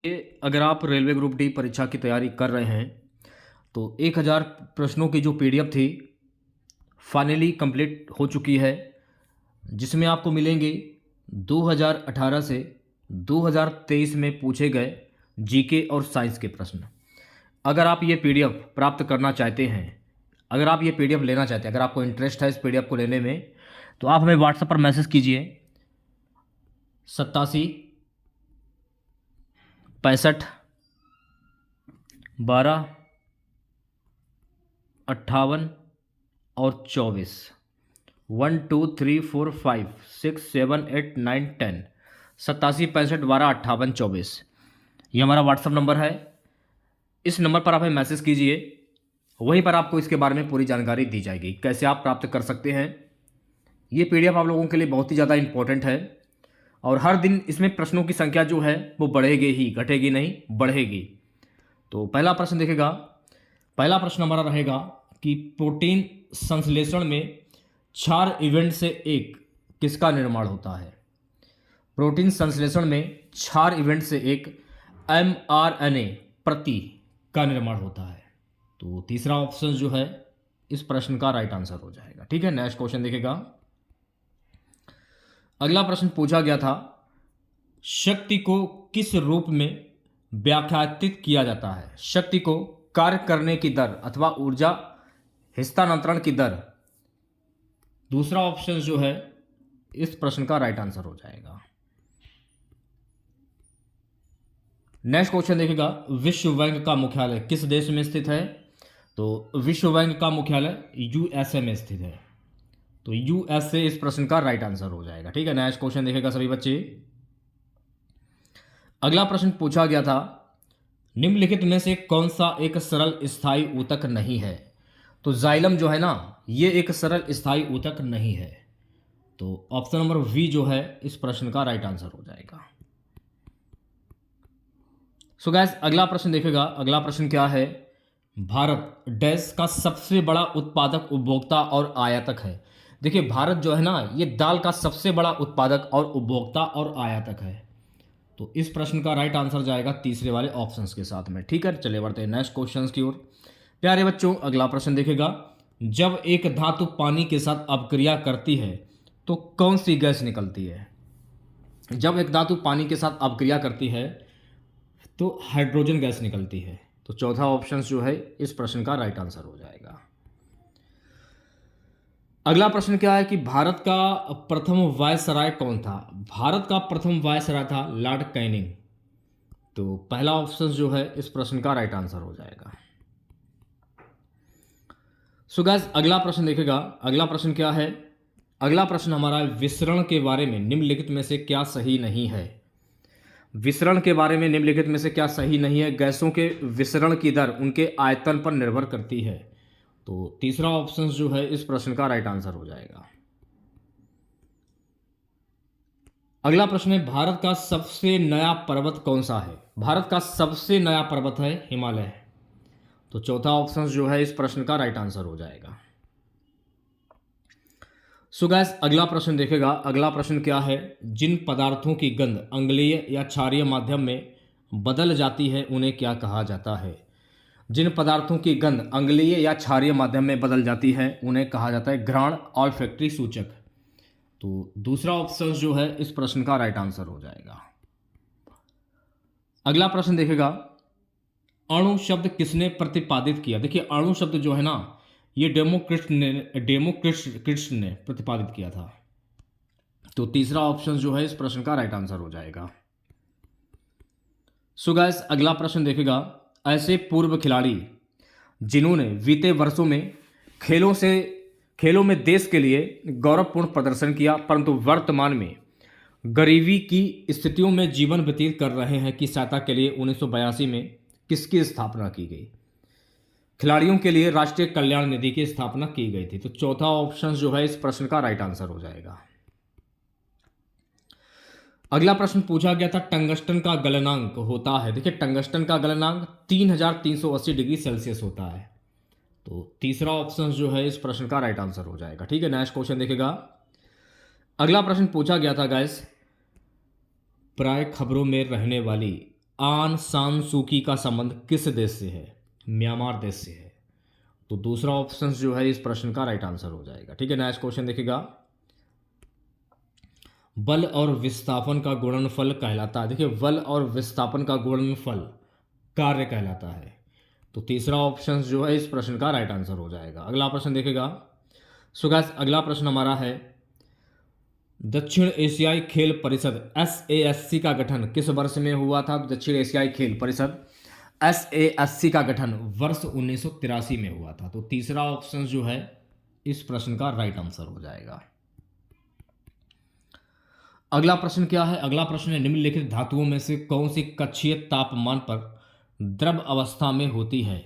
अगर आप railway group D परीक्षा की तैयारी कर रहे हैं तो 1000 प्रश्नों की जो पीडीएफ थी फाइनली कंप्लीट हो चुकी है, जिसमें आपको मिलेंगे 2018 से 2023 में पूछे गए जीके और साइंस के प्रश्न। अगर आप ये पीडीएफ प्राप्त करना चाहते हैं, अगर आप ये पीडीएफ लेना चाहते हैं, अगर आपको इंटरेस्ट है इस पीडीएफ को लेने में, तो आप हमें व्हाट्सएप पर मैसेज कीजिए 87 65 12 58 और 24 1 2 3 4 5 6 7 8 9 10 87 65 12 58 24 ये हमारा व्हाट्सअप नंबर है। इस नंबर पर आप हमें मैसेज कीजिए, वहीं पर आपको इसके बारे में पूरी जानकारी दी जाएगी कैसे आप प्राप्त कर सकते हैं। ये पीडीएफ आप लोगों के लिए बहुत ही ज़्यादा इंपॉर्टेंट है और हर दिन इसमें प्रश्नों की संख्या जो है वो बढ़ेगी ही, घटेगी नहीं, बढ़ेगी। तो पहला प्रश्न देखेगा, पहला प्रश्न हमारा रहेगा कि प्रोटीन संश्लेषण में क्षार इवेंट से एक किसका निर्माण होता है। प्रोटीन संश्लेषण में क्षार इवेंट से एक mRNA प्रति का निर्माण होता है। तो तीसरा ऑप्शन जो है इस प्रश्न का राइट आंसर हो जाएगा। ठीक है, नेक्स्ट क्वेश्चन देखेगा। अगला प्रश्न पूछा गया था, शक्ति को किस रूप में व्याख्यायित किया जाता है। शक्ति को कार्य करने की दर अथवा ऊर्जा हस्तांतरण की दर। दूसरा ऑप्शन जो है इस प्रश्न का राइट आंसर हो जाएगा। नेक्स्ट क्वेश्चन देखेगा, विश्व बैंक का मुख्यालय किस देश में स्थित है। तो विश्व बैंक का मुख्यालय यूएसए में स्थित है। तो यूएसए इस प्रश्न का राइट आंसर हो जाएगा। ठीक है, नेक्स्ट क्वेश्चन देखेगा सभी बच्चे। अगला प्रश्न पूछा गया था, निम्नलिखित में से कौन सा एक सरल स्थायी ऊतक नहीं है। तो जाइलम जो है ना, ये एक सरल स्थायी ऊतक नहीं है। तो ऑप्शन नंबर वी जो है इस प्रश्न का राइट आंसर हो जाएगा। सो गाइस, अगला प्रश्न देखेगा। अगला प्रश्न क्या है, भारत डैश का सबसे बड़ा उत्पादक, उपभोक्ता और आयातक है। देखिए, भारत जो है ना, ये दाल का सबसे बड़ा उत्पादक और उपभोक्ता और आयातक है। तो इस प्रश्न का राइट आंसर जाएगा तीसरे वाले ऑप्शंस के साथ में। ठीक है, चलिए बढ़ते हैं नेक्स्ट क्वेश्चंस की ओर। प्यारे बच्चों, अगला प्रश्न देखेगा, जब एक धातु पानी के साथ अपक्रिया करती है तो कौन सी गैस निकलती है। जब एक धातु पानी के साथ अपक्रिया करती है तो हाइड्रोजन गैस निकलती है। तो चौथा ऑप्शन जो है इस प्रश्न का राइट आंसर हो जाएगा। अगला प्रश्न क्या है कि भारत का प्रथम वायसराय कौन था। भारत का प्रथम वायसराय था लॉर्ड कैनिंग। तो पहला ऑप्शन जो है इस प्रश्न का राइट आंसर हो जाएगा। सो गाइस, अगला प्रश्न देखेगा। अगला प्रश्न क्या है, अगला प्रश्न हमारा विसरण के बारे में निम्नलिखित में से क्या सही नहीं है। विसरण के बारे में निम्नलिखित में से क्या सही नहीं है। गैसों के विसरण की दर उनके आयतन पर निर्भर करती है। तो तीसरा ऑप्शन जो है इस प्रश्न का राइट आंसर हो जाएगा। अगला प्रश्न है, भारत का सबसे नया पर्वत कौन सा है। भारत का सबसे नया पर्वत है हिमालय। तो चौथा ऑप्शन जो है इस प्रश्न का राइट आंसर हो जाएगा। सो गाइस, अगला प्रश्न देखेगा। अगला प्रश्न क्या है, जिन पदार्थों की गंध अम्लीय या क्षारीय माध्यम में बदल जाती है उन्हें क्या कहा जाता है। जिन पदार्थों की गंध अम्लीय या क्षारीय माध्यम में बदल जाती है उन्हें कहा जाता है घ्राण ऑल्फैक्टरी सूचक। तो दूसरा ऑप्शन जो है इस प्रश्न का राइट आंसर हो जाएगा। अगला प्रश्न देखेगा, अणु शब्द किसने प्रतिपादित किया। देखिए, अणु शब्द जो है ना, ये डेमोक्रिट ने प्रतिपादित किया था। तो तीसरा ऑप्शन जो है इस प्रश्न का राइट आंसर हो जाएगा। सो गाइस, अगला प्रश्न देखेगा, ऐसे पूर्व खिलाड़ी जिन्होंने बीते वर्षों में खेलों में देश के लिए गौरवपूर्ण प्रदर्शन किया परंतु वर्तमान में गरीबी की स्थितियों में जीवन व्यतीत कर रहे हैं की सहायता के लिए 1982 में किसकी स्थापना की गई। खिलाड़ियों के लिए राष्ट्रीय कल्याण निधि की स्थापना की गई थी। तो चौथा ऑप्शन जो है इस प्रश्न का राइट आंसर हो जाएगा। अगला प्रश्न पूछा गया था, टंगस्टन का गलनांक होता है। देखिए, टंगस्टन का गलनांक 3380 डिग्री सेल्सियस होता है। तो तीसरा ऑप्शन जो है इस प्रश्न का राइट आंसर हो जाएगा। ठीक है, नेक्स्ट क्वेश्चन देखेगा। अगला प्रश्न पूछा गया था गाइस, प्राय खबरों में रहने वाली आंग सान सूकी का संबंध किस देश से है? म्यांमार देश से है। तो दूसरा ऑप्शन जो है इस प्रश्न का राइट आंसर हो जाएगा। ठीक है, नेक्स्ट क्वेश्चन देखिएगा। बल और विस्थापन का गुणनफल कहलाता है, देखिए बल और विस्थापन का गुणनफल कार्य कहलाता है। तो तीसरा ऑप्शन जो है इस प्रश्न का राइट आंसर हो जाएगा। अगला प्रश्न देखिएगा। सो गाइस, अगला प्रश्न हमारा है दक्षिण एशियाई खेल परिषद SASC का गठन किस वर्ष में हुआ था? दक्षिण एशियाई खेल परिषद SASC का गठन वर्ष 1983 में हुआ था। तो तीसरा ऑप्शन जो है इस प्रश्न का राइट आंसर हो जाएगा। अगला प्रश्न क्या है? अगला प्रश्न है निम्नलिखित धातुओं में से कौन सी कक्षीय तापमान पर द्रव अवस्था में होती है?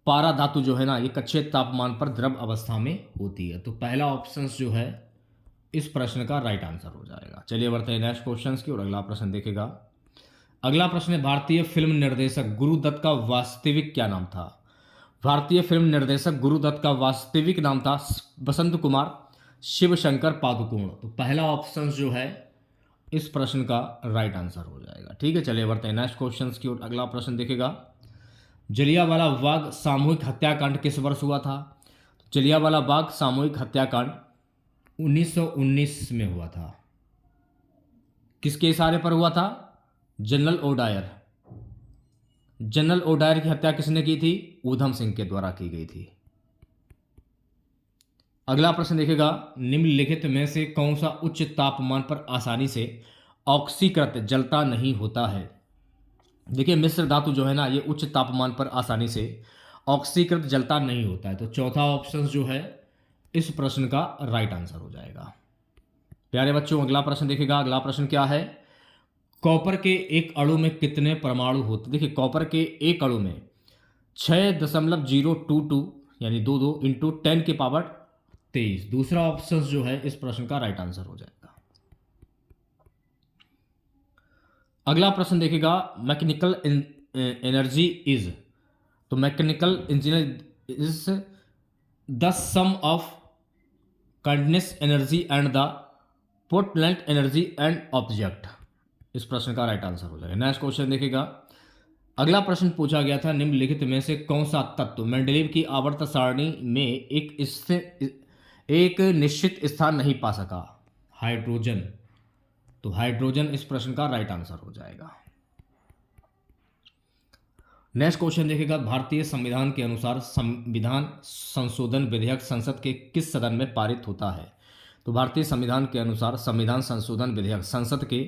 पारा धातु जो है ना, ये कक्षीय तापमान पर द्रव अवस्था में होती है। तो पहला ऑप्शन जो है इस प्रश्न का राइट आंसर हो जाएगा। चलिए बढ़ते हैं नेक्स्ट क्वेश्चन की और अगला प्रश्न देखेगा। अगला प्रश्न है भारतीय फिल्म निर्देशक गुरुदत्त का वास्तविक क्या नाम था? भारतीय फिल्म निर्देशक गुरुदत्त का वास्तविक नाम था बसंत कुमार शिवशंकर पादुकोण। तो पहला ऑप्शन जो है इस प्रश्न का राइट आंसर हो जाएगा। ठीक है, चलिए बढ़ते हैं नेक्स्ट क्वेश्चन की और अगला प्रश्न देखेगा। जलियांवाला बाग सामूहिक हत्याकांड किस वर्ष हुआ था? जलियांवाला बाग सामूहिक हत्याकांड 1919 में हुआ था। किसके इशारे पर हुआ था? General O'Dwyer. जनरल ओडायर की हत्या किसने की थी? ऊधम सिंह के द्वारा की गई थी। अगला प्रश्न देखेगा। निम्नलिखित में से कौन सा उच्च तापमान पर आसानी से ऑक्सीकृत जलता नहीं होता है? देखिए मिश्र धातु जो है ना, ये उच्च तापमान पर आसानी से ऑक्सीकृत जलता नहीं होता है। तो चौथा ऑप्शन जो है इस प्रश्न का राइट आंसर हो जाएगा। प्यारे बच्चों, अगला प्रश्न देखेगा। अगला प्रश्न क्या है? कॉपर के एक अणु में कितने परमाणु होते? देखिए कॉपर के एक अणु में 6.022 यानी 22 इंटू 10 की पावर 23। दूसरा ऑप्शन जो है इस प्रश्न का राइट आंसर हो जाएगा। अगला प्रश्न देखेगा। मैकेनिकल एनर्जी इज, तो mechanical engineer is the sum of continuous energy and the potent energy and object. इस प्रश्न का राइट आंसर हो जाएगा। नेक्स्ट क्वेश्चन देखेगा। अगला प्रश्न पूछा गया था निम्नलिखित में से कौन सा तत्व मेंडलीव की आवर्त सारणी में एक निश्चित स्थान नहीं पा सका? हाइड्रोजन। तो हाइड्रोजन इस प्रश्न का राइट आंसर हो जाएगा। नेक्स्ट क्वेश्चन देखेगा। भारतीय संविधान के अनुसार संविधान संशोधन विधेयक संसद के किस सदन में पारित होता है? तो भारतीय संविधान के अनुसार संविधान संशोधन विधेयक संसद के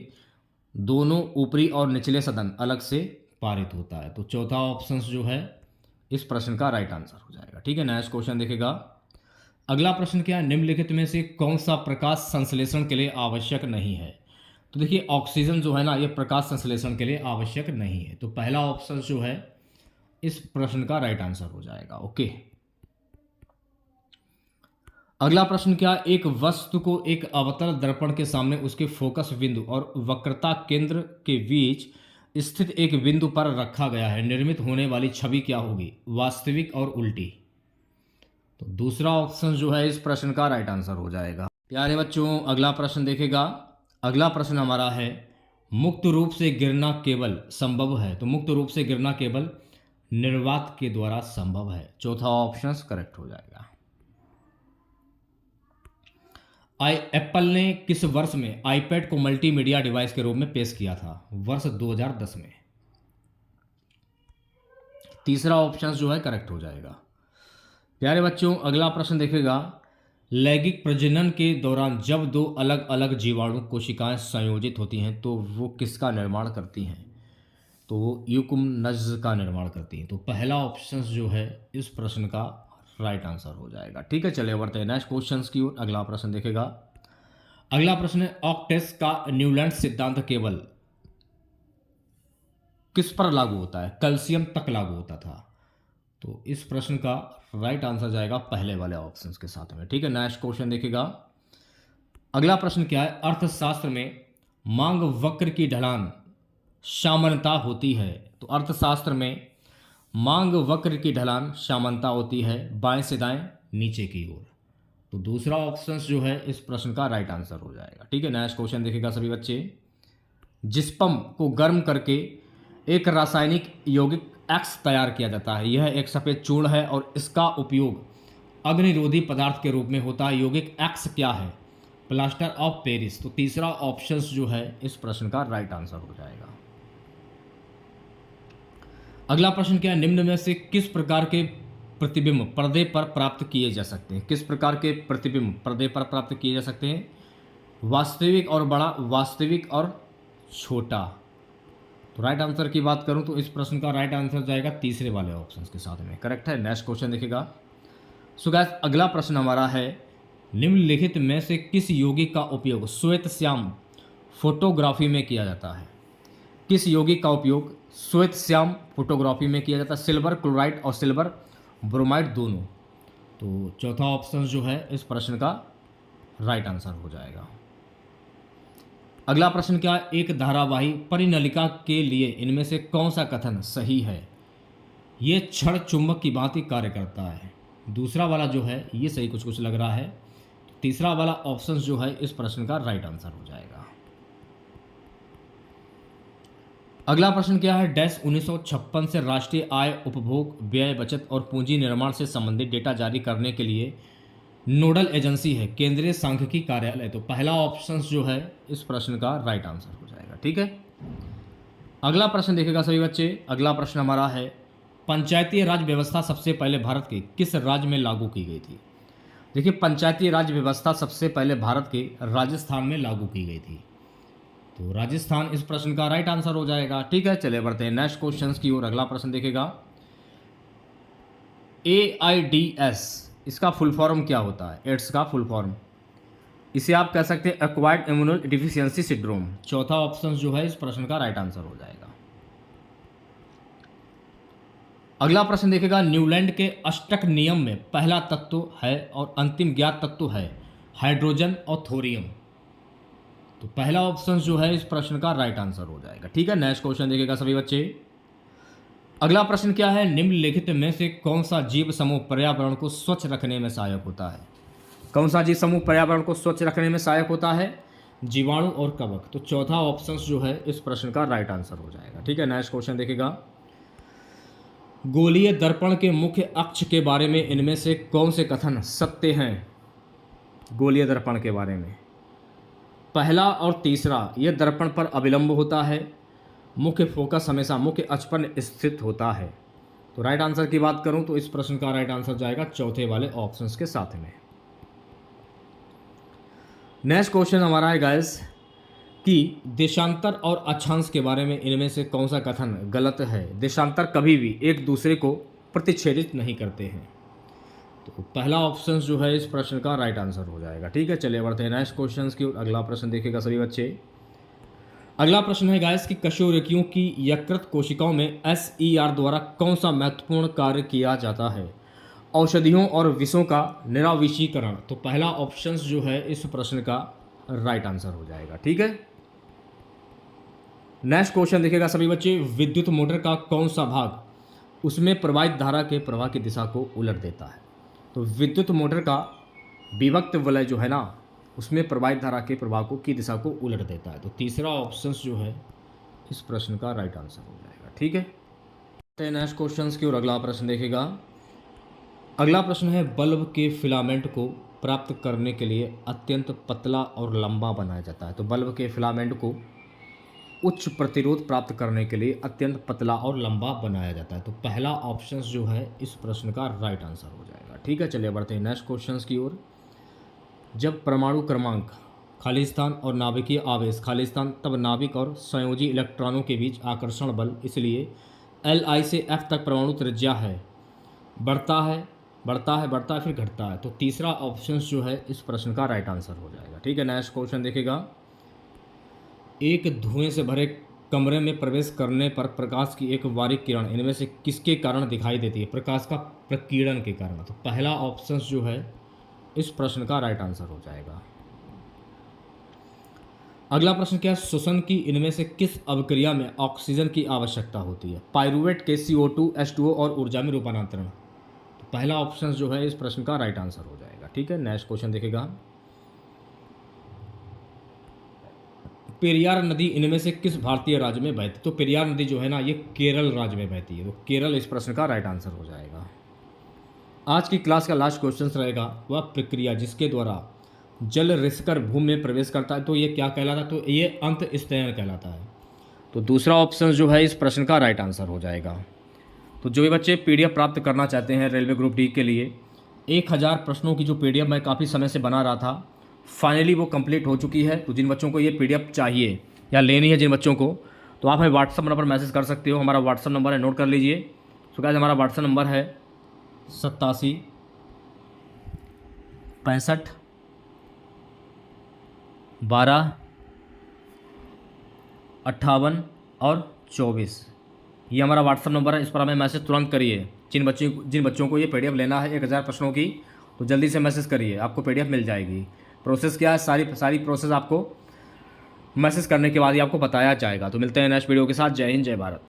दोनों ऊपरी और निचले सदन अलग से पारित होता है। तो चौथा ऑप्शन जो है इस प्रश्न का राइट आंसर हो जाएगा। ठीक है, नेक्स्ट क्वेश्चन देखेगा। अगला प्रश्न क्या है? निम्नलिखित में से कौन सा प्रकाश संश्लेषण के लिए आवश्यक नहीं है? तो देखिए ऑक्सीजन जो है ना, ये प्रकाश संश्लेषण के लिए आवश्यक नहीं है। तो पहला ऑप्शन जो है इस प्रश्न का राइट आंसर हो जाएगा। ओके, अगला प्रश्न क्या? एक वस्तु को एक अवतल दर्पण के सामने उसके फोकस बिंदु और वक्रता केंद्र के बीच स्थित एक बिंदु पर रखा गया है। निर्मित होने वाली छवि क्या होगी? वास्तविक और उल्टी। तो दूसरा ऑप्शन जो है इस प्रश्न का राइट आंसर हो जाएगा। प्यारे बच्चों, अगला प्रश्न देखेगा। अगला प्रश्न हमारा है मुक्त रूप से गिरना केवल संभव है? तो मुक्त रूप से गिरना केवल निर्वात के द्वारा संभव है। चौथा ऑप्शन करेक्ट हो जाएगा। एप्पल ने किस वर्ष में आईपैड को मल्टीमीडिया डिवाइस के रूप में पेश किया था? वर्ष 2010 में। तीसरा ऑप्शन जो है करेक्ट हो जाएगा। प्यारे बच्चों, अगला प्रश्न देखेगा। लैंगिक प्रजनन के दौरान जब दो अलग अलग जीवाणु कोशिकाएं संयोजित होती हैं तो वो किसका निर्माण करती हैं? तो वो यूकुमनज का निर्माण करती हैं। तो पहला ऑप्शन जो है इस प्रश्न का राइट आंसर हो जाएगा। ठीक है, चलिए बढ़ते हैं नेक्स्ट क्वेश्चन की ओर। अगला प्रश्न देखेगा। अगला प्रश्न है ऑक्टेस का न्यूलैंड सिद्धांत केवल किस पर लागू होता है? कैल्शियम तक लागू होता था। तो इस प्रश्न का राइट आंसर जाएगा पहले वाले ऑप्शंस के साथ में। ठीक है, नेक्स्ट क्वेश्चन देखेगा। अगला प्रश्न क्या है? अर्थशास्त्र में मांग वक्र की ढलान सामान्यता होती है। तो अर्थशास्त्र में मांग वक्र की ढलान सामान्यता होती है बाएं से दाएं नीचे की ओर। तो दूसरा ऑप्शन जो है इस प्रश्न का राइट आंसर हो जाएगा। ठीक है, नेक्स्ट क्वेश्चन देखेगा सभी बच्चे। जिस्पम को गर्म करके एक रासायनिक यौगिक एक्स तैयार किया जाता है। यह एक सफ़ेद चूर्ण है और इसका उपयोग अग्निरोधी पदार्थ के रूप में होता है। यौगिक एक्स क्या है? Plaster of Paris. तो तीसरा ऑप्शन जो है इस प्रश्न का राइट आंसर हो जाएगा। अगला प्रश्न क्या है? निम्न में से किस प्रकार के प्रतिबिंब पर्दे पर प्राप्त किए जा सकते हैं? किस प्रकार के प्रतिबिंब पर्दे पर प्राप्त किए जा सकते हैं? वास्तविक और बड़ा, वास्तविक और छोटा। तो राइट आंसर की बात करूं तो इस प्रश्न का राइट आंसर जाएगा तीसरे वाले ऑप्शन के साथ में। करेक्ट है। नेक्स्ट क्वेश्चन देखिएगा। सो गाइस, अगला प्रश्न हमारा है, निम्नलिखित में से किस यौगिक का उपयोग श्वेत श्याम फोटोग्राफी में किया जाता है? किस यौगिक का उपयोग श्वेत श्याम फोटोग्राफी में किया जाता है? सिल्वर क्लोराइड और सिल्वर ब्रोमाइड दोनों। तो चौथा ऑप्शन जो है इस प्रश्न का राइट आंसर हो जाएगा। अगला प्रश्न क्या है? एक धारावाही परिनलिका के लिए इनमें से कौन सा कथन सही है? ये क्षण चुंबक की भांति कार्य करता है। दूसरा वाला जो है ये सही कुछ लग रहा है। तीसरा वाला ऑप्शन जो है इस प्रश्न का राइट आंसर हो जाएगा। अगला प्रश्न क्या है? डैश 1956 से राष्ट्रीय आय, उपभोग, व्यय, बचत और पूंजी निर्माण से संबंधित डेटा जारी करने के लिए नोडल एजेंसी है केंद्रीय सांख्यिकी कार्यालय। तो पहला ऑप्शन जो है इस प्रश्न का राइट आंसर हो जाएगा। ठीक है। अगला प्रश्न देखिएगा सभी बच्चे। अगला प्रश्न हमारा है, पंचायती राज व्यवस्था सबसे पहले भारत के किस राज्य में लागू की गई थी? देखिए, पंचायती राज व्यवस्था सबसे पहले भारत के राजस्थान में लागू की गई थी। तो राजस्थान इस प्रश्न का राइट आंसर हो जाएगा। ठीक है, चलिए बढ़ते हैं नेक्स्ट क्वेश्चन की ओर। अगला प्रश्न देखेगा, AIDS इसका फुल फॉर्म क्या होता है? एड्स का फुल फॉर्म, इसे आप कह सकते हैं एक्वायर्ड इम्यूनो डिफिशियंसी सिंड्रोम। चौथा ऑप्शन जो है इस प्रश्न का राइट आंसर हो जाएगा। अगला प्रश्न देखेगा, न्यूलैंड के अष्टक नियम में पहला तत्व है और अंतिम ज्ञात तत्व है हाइड्रोजन और थोरियम। तो पहला ऑप्शन जो है इस प्रश्न का राइट आंसर हो जाएगा। ठीक है, नेक्स्ट क्वेश्चन देखेगा सभी बच्चे। अगला प्रश्न क्या है? निम्नलिखित में से कौन सा जीव समूह पर्यावरण को स्वच्छ रखने में सहायक होता है? कौन सा जीव समूह पर्यावरण को स्वच्छ रखने में सहायक होता है? जीवाणु और कवक। तो चौथा ऑप्शन जो है इस प्रश्न का राइट आंसर हो जाएगा। ठीक है, नेक्स्ट क्वेश्चन देखेगा, गोलीय दर्पण के मुख्य अक्ष के बारे में इनमें से कौन से कथन सत्य हैं? गोलीय दर्पण के बारे में पहला और तीसरा, यह दर्पण पर अविलंब होता है, मुख्य फोकस हमेशा मुख्य अक्ष पर स्थित होता है। तो राइट आंसर की बात करूं तो इस प्रश्न का राइट आंसर जाएगा चौथे वाले ऑप्शंस के साथ में। नेक्स्ट क्वेश्चन हमारा है गाइस कि देशांतर और अक्षांश के बारे में इनमें से कौन सा कथन गलत है? देशांतर कभी भी एक दूसरे को प्रतिच्छेदित नहीं करते हैं। तो पहला ऑप्शन जो है इस प्रश्न का राइट आंसर हो जाएगा। ठीक है, चलिए बढ़ते हैं नेक्स्ट क्वेश्चन की ओर। अगला प्रश्न देखेगा सभी बच्चे। अगला प्रश्न है गाइस कि कशेरुकियों की यकृत कोशिकाओं में SER द्वारा कौन सा महत्वपूर्ण कार्य किया जाता है? औषधियों और विषों का निराविषीकरण। तो पहला ऑप्शन जो है इस प्रश्न का राइट आंसर हो जाएगा। ठीक है, नेक्स्ट क्वेश्चन देखिएगा सभी बच्चे। विद्युत मोटर का कौन सा भाग उसमें प्रवाहित धारा के प्रवाह की दिशा को उलट देता है? तो विद्युत मोटर का विभक्त वलय जो है ना, उसमें प्रवाहित धारा के प्रवाह को की दिशा को उलट देता है। तो तीसरा ऑप्शन जो है इस प्रश्न का राइट आंसर हो जाएगा। ठीक है, नेक्स्ट क्वेश्चन की ओर। अगला प्रश्न देखेगा। अगला प्रश्न है, बल्ब के फिलामेंट को प्राप्त करने के लिए अत्यंत पतला और लंबा बनाया जाता है। तो बल्ब के फिलामेंट को उच्च प्रतिरोध प्राप्त करने के लिए अत्यंत पतला और लंबा बनाया जाता है। तो पहला ऑप्शन जो है इस प्रश्न का राइट आंसर हो जाएगा। ठीक है, चलिए बढ़ते हैं नेक्स्ट क्वेश्चन की ओर। जब परमाणु क्रमांक खालिस्तान और नाभिकीय आवेश खालिस्तान, तब नाभिक और संयोजी इलेक्ट्रॉनों के बीच आकर्षण बल, इसलिए Li से F तक परमाणु त्रिज्या है, बढ़ता है फिर घटता है। तो तीसरा ऑप्शन जो है इस प्रश्न का राइट आंसर हो जाएगा। ठीक है, नेक्स्ट क्वेश्चन देखेगा। एक धुएं से भरे कमरे में प्रवेश करने पर प्रकाश की एक बारीक किरण इनमें से किसके कारण दिखाई देती है? प्रकाश का प्रकीर्णन के कारण। तो पहला ऑप्शन जो है इस प्रश्न का राइट आंसर हो जाएगा। अगला प्रश्न क्या है? श्वसन की इनमें से किस अभिक्रिया में ऑक्सीजन की आवश्यकता होती है? पाइरूवेट के CO2, H2O और ऊर्जा में रूपांतरण। तो पहला ऑप्शन जो है इस प्रश्न का राइट आंसर हो जाएगा। ठीक है, नेक्स्ट क्वेश्चन देखेगा। पेरियार नदी इनमें से किस भारतीय राज्य में बहती? तो पेरियार नदी जो है ना, ये केरल राज्य में बहती है, तो केरल इस प्रश्न का राइट आंसर हो जाएगा। आज की क्लास का लास्ट क्वेश्चन रहेगा, वह प्रक्रिया जिसके द्वारा जल रिसकर भूमि में प्रवेश करता है, तो ये क्या कहलाता है? तो ये अंत स्थियन कहलाता है। तो दूसरा ऑप्शन जो है इस प्रश्न का राइट आंसर हो जाएगा। तो जो भी बच्चे पीडीएफ प्राप्त करना चाहते हैं रेलवे ग्रुप डी के लिए, 1000 प्रश्नों की जो पीडीएफ मैं काफ़ी समय से बना रहा था, फाइनली वो कंप्लीट हो चुकी है। तो जिन बच्चों को ये पीडीएफ चाहिए या लेनी है जिन बच्चों को, तो आप हमें व्हाट्सअप नंबर पर मैसेज कर सकते हो। हमारा व्हाट्सअप नंबर है, नोट कर लीजिए। तो गाइस हमारा व्हाट्सअप नंबर है 87 65 12 58 और 24। ये हमारा व्हाट्सअप नंबर है, इस पर हमें मैसेज तुरंत करिए। जिन बच्चों को ये पीडीएफ लेना है 1000 प्रश्नों की, तो जल्दी से मैसेज करिए, आपको पीडीएफ मिल जाएगी। प्रोसेस क्या है, सारी प्रोसेस आपको मैसेज करने के बाद ही आपको बताया जाएगा। तो मिलते हैं नेक्स्ट वीडियो के साथ। जय हिंद, जय भारत।